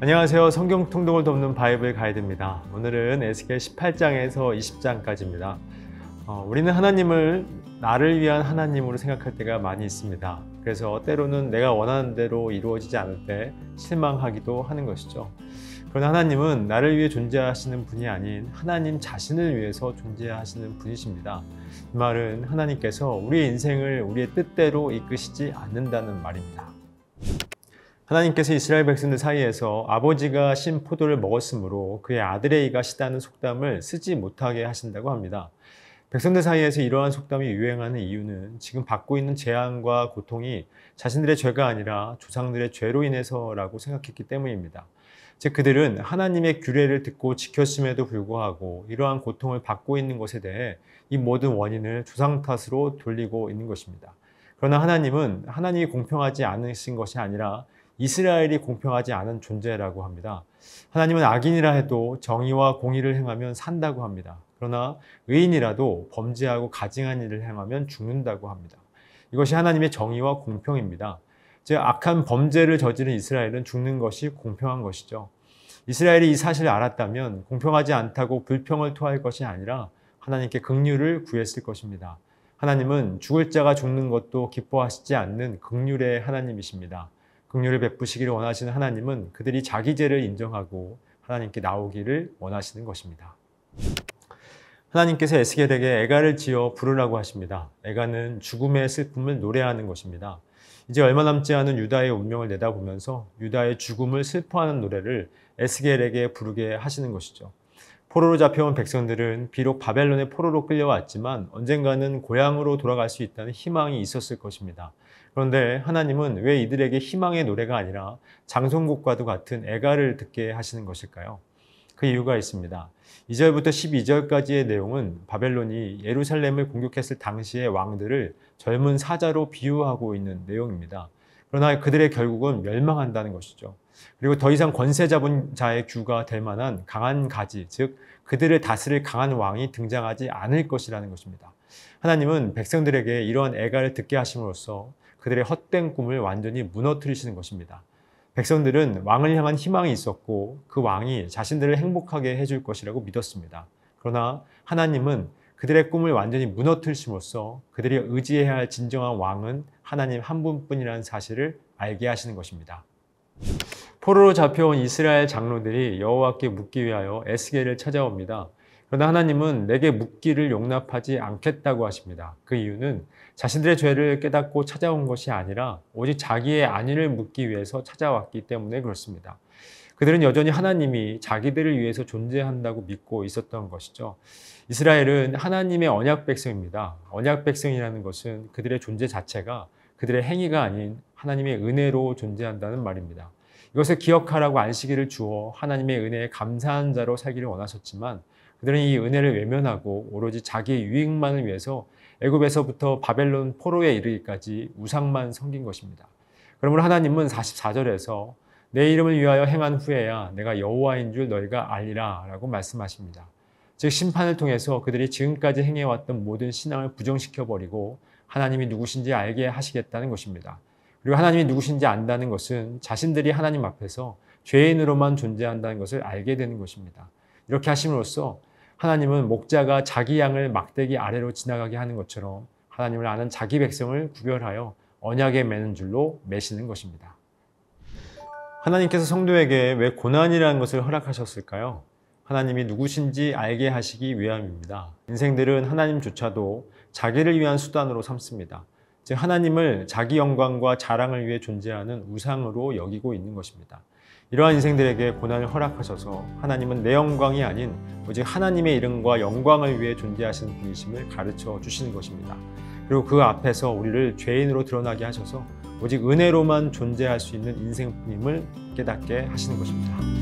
안녕하세요. 성경 통독을 돕는 바이블 가이드입니다. 오늘은 에스겔 18장에서 20장까지입니다. 우리는 하나님을 나를 위한 하나님으로 생각할 때가 많이 있습니다. 그래서 때로는 내가 원하는 대로 이루어지지 않을 때 실망하기도 하는 것이죠. 그러나 하나님은 나를 위해 존재하시는 분이 아닌 하나님 자신을 위해서 존재하시는 분이십니다. 이 말은 하나님께서 우리의 인생을 우리의 뜻대로 이끄시지 않는다는 말입니다. 하나님께서 이스라엘 백성들 사이에서 아버지가 신 포도를 먹었으므로 그의 아들의 이가 시다는 속담을 쓰지 못하게 하신다고 합니다. 백성들 사이에서 이러한 속담이 유행하는 이유는 지금 받고 있는 재앙과 고통이 자신들의 죄가 아니라 조상들의 죄로 인해서라고 생각했기 때문입니다. 즉 그들은 하나님의 규례를 듣고 지켰음에도 불구하고 이러한 고통을 받고 있는 것에 대해 이 모든 원인을 조상 탓으로 돌리고 있는 것입니다. 그러나 하나님은 하나님이 공평하지 않으신 것이 아니라 이스라엘이 공평하지 않은 존재라고 합니다. 하나님은 악인이라 해도 정의와 공의를 행하면 산다고 합니다. 그러나 의인이라도 범죄하고 가증한 일을 행하면 죽는다고 합니다. 이것이 하나님의 정의와 공평입니다. 즉 악한 범죄를 저지른 이스라엘은 죽는 것이 공평한 것이죠. 이스라엘이 이 사실을 알았다면 공평하지 않다고 불평을 토할 것이 아니라 하나님께 긍휼을 구했을 것입니다. 하나님은 죽을 자가 죽는 것도 기뻐하시지 않는 긍휼의 하나님이십니다. 긍휼을 베푸시기를 원하시는 하나님은 그들이 자기 죄를 인정하고 하나님께 나오기를 원하시는 것입니다. 하나님께서 에스겔에게 애가를 지어 부르라고 하십니다. 애가는 죽음의 슬픔을 노래하는 것입니다. 이제 얼마 남지 않은 유다의 운명을 내다보면서 유다의 죽음을 슬퍼하는 노래를 에스겔에게 부르게 하시는 것이죠. 포로로 잡혀온 백성들은 비록 바벨론의 포로로 끌려왔지만 언젠가는 고향으로 돌아갈 수 있다는 희망이 있었을 것입니다. 그런데 하나님은 왜 이들에게 희망의 노래가 아니라 장송곡과도 같은 애가를 듣게 하시는 것일까요? 그 이유가 있습니다. 2절부터 12절까지의 내용은 바벨론이 예루살렘을 공격했을 당시의 왕들을 젊은 사자로 비유하고 있는 내용입니다. 그러나 그들의 결국은 멸망한다는 것이죠. 그리고 더 이상 권세 잡은 자의 규가 될 만한 강한 가지, 즉 그들을 다스릴 강한 왕이 등장하지 않을 것이라는 것입니다. 하나님은 백성들에게 이러한 애가를 듣게 하심으로써 그들의 헛된 꿈을 완전히 무너뜨리시는 것입니다. 백성들은 왕을 향한 희망이 있었고 그 왕이 자신들을 행복하게 해줄 것이라고 믿었습니다. 그러나 하나님은 그들의 꿈을 완전히 무너뜨리심으로써 그들이 의지해야 할 진정한 왕은 하나님 한 분뿐이라는 사실을 알게 하시는 것입니다. 포로로 잡혀온 이스라엘 장로들이 여호와께 묻기 위하여 에스겔을 찾아옵니다. 그러나 하나님은 내게 묻기를 용납하지 않겠다고 하십니다. 그 이유는 자신들의 죄를 깨닫고 찾아온 것이 아니라 오직 자기의 안위를 묻기 위해서 찾아왔기 때문에 그렇습니다. 그들은 여전히 하나님이 자기들을 위해서 존재한다고 믿고 있었던 것이죠. 이스라엘은 하나님의 언약 백성입니다. 언약 백성이라는 것은 그들의 존재 자체가 그들의 행위가 아닌 하나님의 은혜로 존재한다는 말입니다. 이것을 기억하라고 안식일을 주어 하나님의 은혜에 감사한 자로 살기를 원하셨지만 그들은 이 은혜를 외면하고 오로지 자기의 유익만을 위해서 애굽에서부터 바벨론 포로에 이르기까지 우상만 섬긴 것입니다. 그러므로 하나님은 44절에서 내 이름을 위하여 행한 후에야 내가 여호와인 줄 너희가 알리라 라고 말씀하십니다. 즉 심판을 통해서 그들이 지금까지 행해왔던 모든 신앙을 부정시켜버리고 하나님이 누구신지 알게 하시겠다는 것입니다. 그리고 하나님이 누구신지 안다는 것은 자신들이 하나님 앞에서 죄인으로만 존재한다는 것을 알게 되는 것입니다. 이렇게 하심으로써 하나님은 목자가 자기 양을 막대기 아래로 지나가게 하는 것처럼 하나님을 아는 자기 백성을 구별하여 언약에 매는 줄로 매시는 것입니다. 하나님께서 성도에게 왜 고난이라는 것을 허락하셨을까요? 하나님이 누구신지 알게 하시기 위함입니다. 인생들은 하나님조차도 자기를 위한 수단으로 삼습니다. 즉 하나님을 자기 영광과 자랑을 위해 존재하는 우상으로 여기고 있는 것입니다. 이러한 인생들에게 고난을 허락하셔서 하나님은 내 영광이 아닌 오직 하나님의 이름과 영광을 위해 존재하시는 분이심을 가르쳐 주시는 것입니다. 그리고 그 앞에서 우리를 죄인으로 드러나게 하셔서 오직 은혜로만 존재할 수 있는 인생뿐임을 깨닫게 하시는 것입니다.